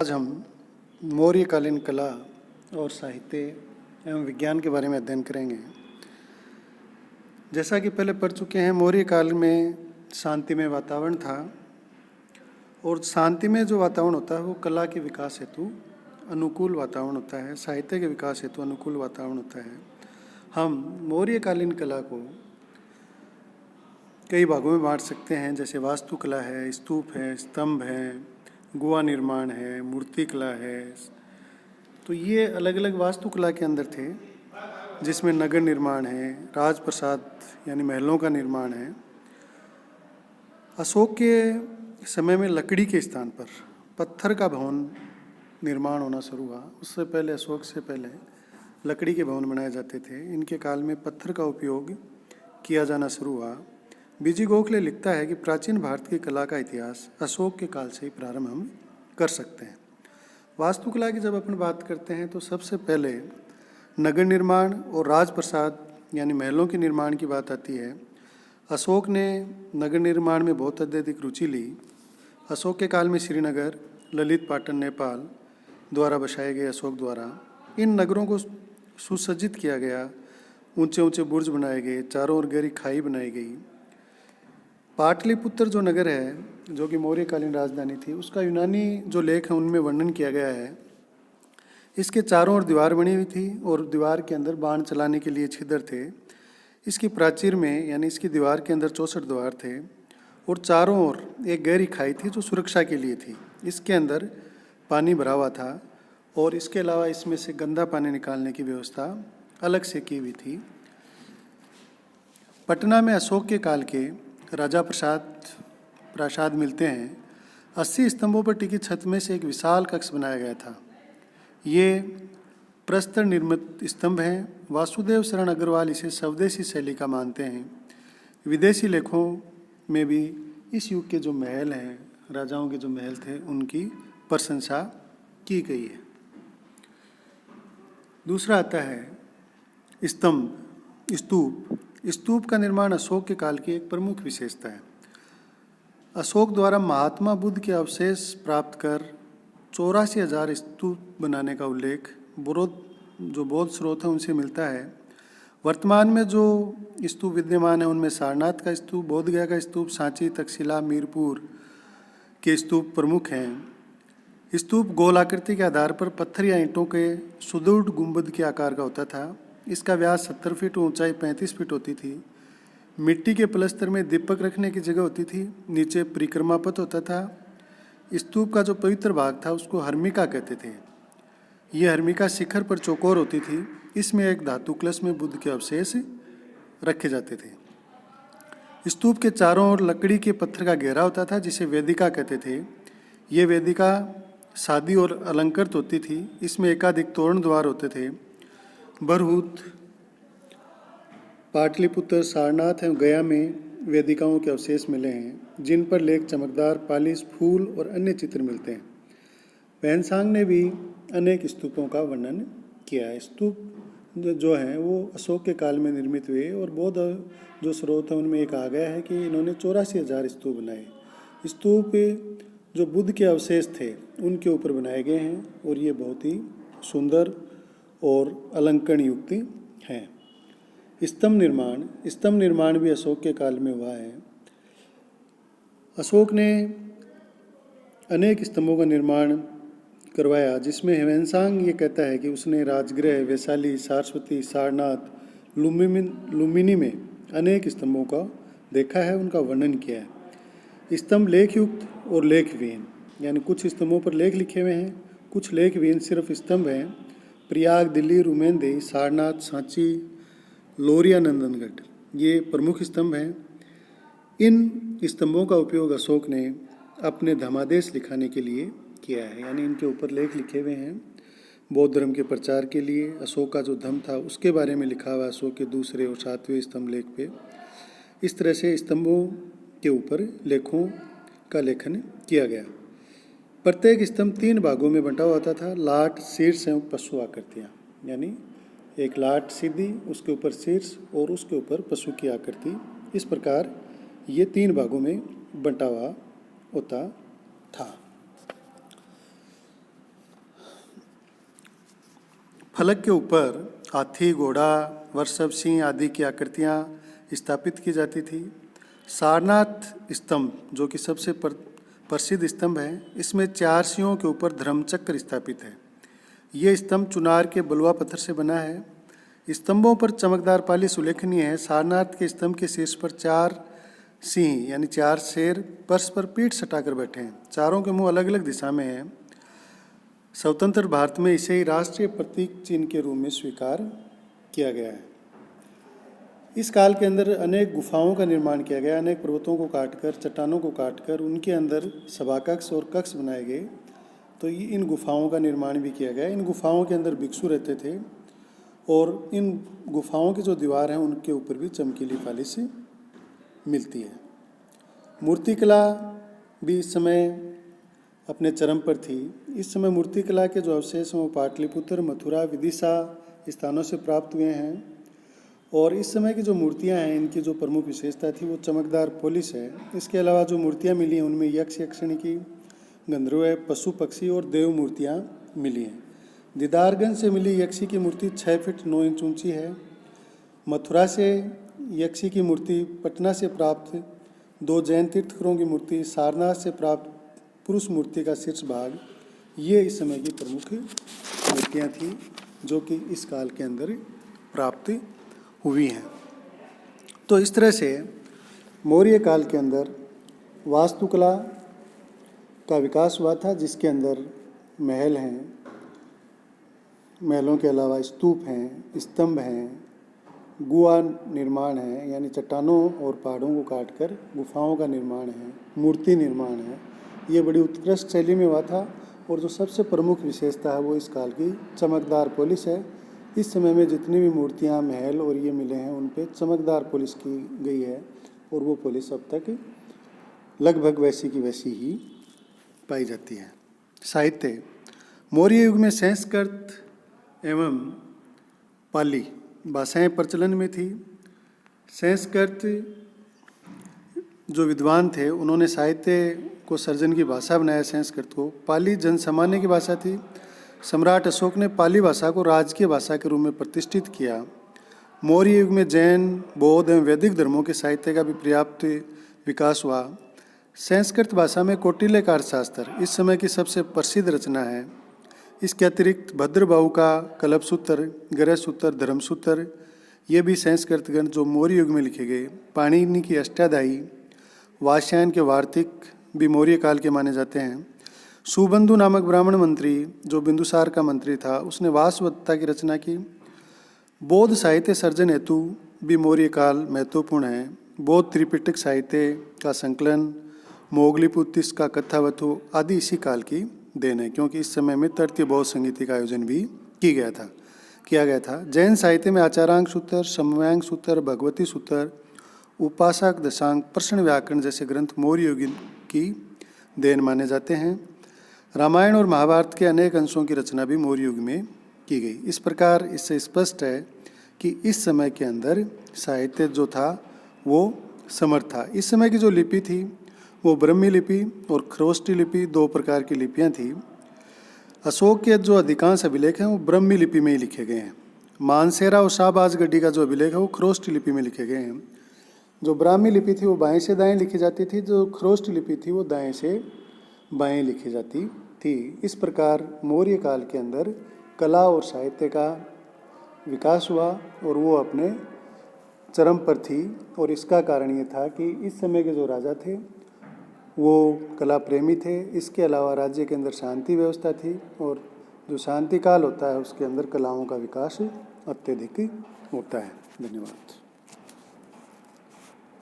आज हम मौर्यकालीन कला और साहित्य एवं विज्ञान के बारे में अध्ययन करेंगे। जैसा कि पहले पढ़ चुके हैं, मौर्य काल में शांतिमय वातावरण था और शांतिमय जो वातावरण होता है वो कला के विकास हेतु अनुकूल वातावरण होता है, साहित्य के विकास हेतु अनुकूल वातावरण होता है। हम मौर्यकालीन कला को कई भागों में बांट सकते हैं, जैसे वास्तुकला है, स्तूप है, स्तंभ है, गुहा निर्माण है, मूर्ति कला है। तो ये अलग अलग वास्तुकला के अंदर थे, जिसमें नगर निर्माण है, राजप्रसाद यानी महलों का निर्माण है। अशोक के समय में लकड़ी के स्थान पर पत्थर का भवन निर्माण होना शुरू हुआ। उससे पहले, अशोक से पहले लकड़ी के भवन बनाए जाते थे। इनके काल में पत्थर का उपयोग किया जाना शुरू हुआ। बीजी गोखले लिखता है कि प्राचीन भारत की कला का इतिहास अशोक के काल से ही प्रारंभ हम कर सकते हैं। वास्तुकला की जब अपन बात करते हैं तो सबसे पहले नगर निर्माण और राजप्रसाद यानी महलों के निर्माण की बात आती है। अशोक ने नगर निर्माण में बहुत अत्यधिक रुचि ली। अशोक के काल में श्रीनगर, ललित पाटन नेपाल द्वारा बसाए गए अशोक द्वारा इन नगरों को सुसज्जित किया गया। ऊंचे ऊंचे बुर्ज बनाए गए, चारों ओर गहरी खाई बनाई गई। पाटलिपुत्र जो नगर है, जो कि मौर्यकालीन राजधानी थी, उसका यूनानी जो लेख है उनमें वर्णन किया गया है। इसके चारों ओर दीवार बनी हुई थी और दीवार के अंदर बाण चलाने के लिए छिद्र थे। इसकी प्राचीर में यानी इसकी दीवार के अंदर 64 द्वार थे और चारों ओर एक गहरी खाई थी जो सुरक्षा के लिए थी। इसके अंदर पानी भरा हुआ था और इसके अलावा इसमें से गंदा पानी निकालने की व्यवस्था अलग से की हुई थी। पटना में अशोक के काल के राजा प्रासाद मिलते हैं। 80 स्तंभों पर टिकी छत में से एक विशाल कक्ष बनाया गया था। ये प्रस्तर निर्मित स्तंभ हैं। वासुदेव शरण अग्रवाल इसे स्वदेशी शैली का मानते हैं। विदेशी लेखों में भी इस युग के जो महल हैं, राजाओं के जो महल थे, उनकी प्रशंसा की गई है। दूसरा आता है स्तूप। स्तूप का निर्माण अशोक के काल की एक प्रमुख विशेषता है। अशोक द्वारा महात्मा बुद्ध के अवशेष प्राप्त कर 84,000 स्तूप बनाने का उल्लेख बौद्ध स्रोत है उनसे मिलता है। वर्तमान में जो स्तूप विद्यमान है उनमें सारनाथ का स्तूप, बोधगया का स्तूप, सांची, तक्षशिला, मीरपुर के स्तूप प्रमुख हैं। स्तूप गोल आकृति के आधार पर पत्थर या ईंटों के सुदृढ़ गुंबद के आकार का होता था। इसका व्यास 70 फीट, ऊंचाई 35 फीट होती थी। मिट्टी के पलस्तर में दीपक रखने की जगह होती थी। नीचे परिक्रमा पथ होता था। स्तूप का जो पवित्र भाग था उसको हर्मिका कहते थे। यह हर्मिका शिखर पर चौकोर होती थी। इसमें एक धातु कलश में बुद्ध के अवशेष रखे जाते थे। स्तूप के चारों ओर लकड़ी के पत्थर का घेरा होता था जिसे वेदिका कहते थे। ये वेदिका सादी और अलंकृत होती थी। इसमें एकाधिक तोरण द्वार होते थे। बरहूत, पाटलिपुत्र, सारनाथ एवं गया में वेदिकाओं के अवशेष मिले हैं, जिन पर लेख, चमकदार पालिश, फूल और अन्य चित्र मिलते हैं। वैनसांग ने भी अनेक स्तूपों का वर्णन किया है। स्तूप जो हैं वो अशोक के काल में निर्मित हुए और बौद्ध जो स्रोत हैं उनमें एक आ गया है कि इन्होंने 84,000 स्तूप बनाए। स्तूप जो बुद्ध के अवशेष थे उनके ऊपर बनाए गए हैं और ये बहुत ही सुंदर और अलंकरण युक्त हैं। स्तंभ निर्माण भी अशोक के काल में हुआ है। अशोक ने अनेक स्तंभों का निर्माण करवाया, जिसमें ह्वेनसांग ये कहता है कि उसने राजगृह, वैशाली, सारस्वती, सारनाथ, लुम्बिनी में अनेक स्तंभों का देखा है, उनका वर्णन किया है। स्तंभ लेखयुक्त और लेखविहीन, यानी कुछ स्तंभों पर लेख लिखे हुए हैं, कुछ लेखविहीन सिर्फ स्तंभ हैं। प्रयाग, दिल्ली, रुमेनदेही, सारनाथ, सांची, लोरिया, नंदनगढ़ ये प्रमुख स्तंभ हैं। इन स्तंभों का उपयोग अशोक ने अपने धर्मादेश लिखाने के लिए किया है, यानी इनके ऊपर लेख लिखे हुए हैं। बौद्ध धर्म के प्रचार के लिए अशोक का जो धर्म था उसके बारे में लिखा हुआ अशोक के दूसरे और 7वें स्तंभ लेख पे। इस तरह से स्तंभों के ऊपर लेखों का लेखन किया गया। प्रत्येक स्तंभ 3 भागों में बंटा होता था, लाट, शीर्ष एवं पशु आकृतियाँ, यानी एक लाट सीधी, उसके ऊपर शीर्ष और उसके ऊपर पशु की आकृति। इस प्रकार ये 3 भागों में बंटा हुआ होता था। फलक के ऊपर हाथी, घोड़ा, वृषभ, सिंह आदि की आकृतियाँ स्थापित की जाती थी। सारनाथ स्तंभ, जो कि सबसे प्रसिद्ध स्तंभ है, इसमें 4 सिंहों के ऊपर धर्मचक्र स्थापित है। ये स्तंभ चुनार के बलुआ पत्थर से बना है। स्तंभों पर चमकदार पालिश उल्लेखनीय है। सारनाथ के स्तंभ के शीर्ष पर 4 सिंह यानी 4 शेर फर्श पर पीठ सटाकर बैठे हैं। चारों के मुंह अलग अलग दिशा में हैं। स्वतंत्र भारत में इसे ही राष्ट्रीय प्रतीक चिन्ह के रूप में स्वीकार किया गया है। इस काल के अंदर अनेक गुफाओं का निर्माण किया गया। अनेक पर्वतों को काटकर, चट्टानों को काटकर उनके अंदर सभाकक्ष और कक्ष बनाए गए। तो इन गुफाओं का निर्माण भी किया गया। इन गुफाओं के अंदर भिक्षु रहते थे और इन गुफाओं की जो दीवार हैं उनके ऊपर भी चमकीली पालिश मिलती है। मूर्तिकला भी इस समय अपने चरम पर थी। इस समय मूर्तिकला के जो अवशेष हैं वो पाटलिपुत्र, मथुरा, विदिशा स्थानों से प्राप्त हुए हैं। और इस समय की जो मूर्तियां हैं इनकी जो प्रमुख विशेषता थी वो चमकदार पॉलिश है। इसके अलावा जो मूर्तियां मिली हैं उनमें यक्ष, यक्षिणी की, गंधर्व, पशु, पक्षी और देव मूर्तियां मिली हैं। दीदारगंज से मिली यक्षी की मूर्ति 6 फीट 9 इंच ऊंची है। मथुरा से यक्षी की मूर्ति, पटना से प्राप्त 2 जैन तीर्थंकरों की मूर्ति, सारनाथ से प्राप्त पुरुष मूर्ति का शीर्ष भाग, ये इस समय की प्रमुख मूर्तियाँ थीं जो कि इस काल के अंदर प्राप्त हुई हैं। तो इस तरह से मौर्य काल के अंदर वास्तुकला का विकास हुआ था, जिसके अंदर महल हैं, महलों के अलावा स्तूप हैं, स्तंभ हैं, गुहा निर्माण है यानी चट्टानों और पहाड़ों को काटकर गुफाओं का निर्माण है, मूर्ति निर्माण है। ये बड़ी उत्कृष्ट शैली में हुआ था। और जो सबसे प्रमुख विशेषता है वो इस काल की चमकदार पॉलिश है। इस समय में जितनी भी मूर्तियाँ, महल और ये मिले हैं उन पे चमकदार पॉलिश की गई है और वो पॉलिश अब तक लगभग वैसी की वैसी ही पाई जाती है। साहित्य, मौर्य युग में संस्कृत एवं पाली भाषाएं प्रचलन में थी। संस्कृत जो विद्वान थे उन्होंने साहित्य को सर्जन की भाषा बनाया संस्कृत को। पाली जनसामान्य की भाषा थी। सम्राट अशोक ने पाली भाषा को राजकीय भाषा के रूप में प्रतिष्ठित किया। मौर्य युग में जैन, बौद्ध एवं वैदिक धर्मों के साहित्य का भी पर्याप्त विकास हुआ। संस्कृत भाषा में कौटिल्य का अर्थशास्त्र इस समय की सबसे प्रसिद्ध रचना है। इसके अतिरिक्त भद्रबाहु का कल्पसूत्र, गृहसूत्र, धर्मसूत्र ये भी संस्कृत ग्रंथ जो मौर्य युग में लिखे गए। पाणिनि की अष्टाध्यायी, वात्स्यायन के वार्तिक भी मौर्य काल के माने जाते हैं। सुबंधु नामक ब्राह्मण मंत्री जो बिंदुसार का मंत्री था, उसने वासवदत्ता की रचना की। बौद्ध साहित्य सर्जन हेतु भी मौर्य काल महत्वपूर्ण है। बौद्ध त्रिपिटक साहित्य का संकलन, मोगलीपुत्तिस का कथावथु आदि इसी काल की देन है, क्योंकि इस समय में तृतीय बौद्ध संगीति का आयोजन भी किया गया था। जैन साहित्य में आचारांक सूत्र, समवायांग सूत्र, भगवती सूत्र, उपासक दशांक, प्रश्न व्याकरण जैसे ग्रंथ मौर्य युग की देन माने जाते हैं। रामायण और महाभारत के अनेक अंशों की रचना भी मौर्य युग में की गई। इस प्रकार इससे स्पष्ट है कि इस समय के अंदर साहित्य जो था वो समर्थ था। इस समय की जो लिपि थी वो ब्रह्मी लिपि और खरोष्टी लिपि 2 प्रकार की लिपियाँ थी। अशोक के जो अधिकांश अभिलेख हैं वो ब्रह्मी लिपि में ही लिखे गए हैं। मानसेरा और शाहबाजगढ़ी का जो अभिलेख है वो खरोष्टी लिपि में लिखे गए हैं। जो ब्राह्मी लिपि थी वो बाएं से दाएं लिखी जाती थी, जो खरोष्टी लिपि थी वो दाएं से बाएं लिखी जाती थी। इस प्रकार मौर्य काल के अंदर कला और साहित्य का विकास हुआ और वो अपने चरम पर थी। और इसका कारण ये था कि इस समय के जो राजा थे वो कला प्रेमी थे। इसके अलावा राज्य के अंदर शांति व्यवस्था थी और जो शांति काल होता है उसके अंदर कलाओं का विकास अत्यधिक होता है। धन्यवाद।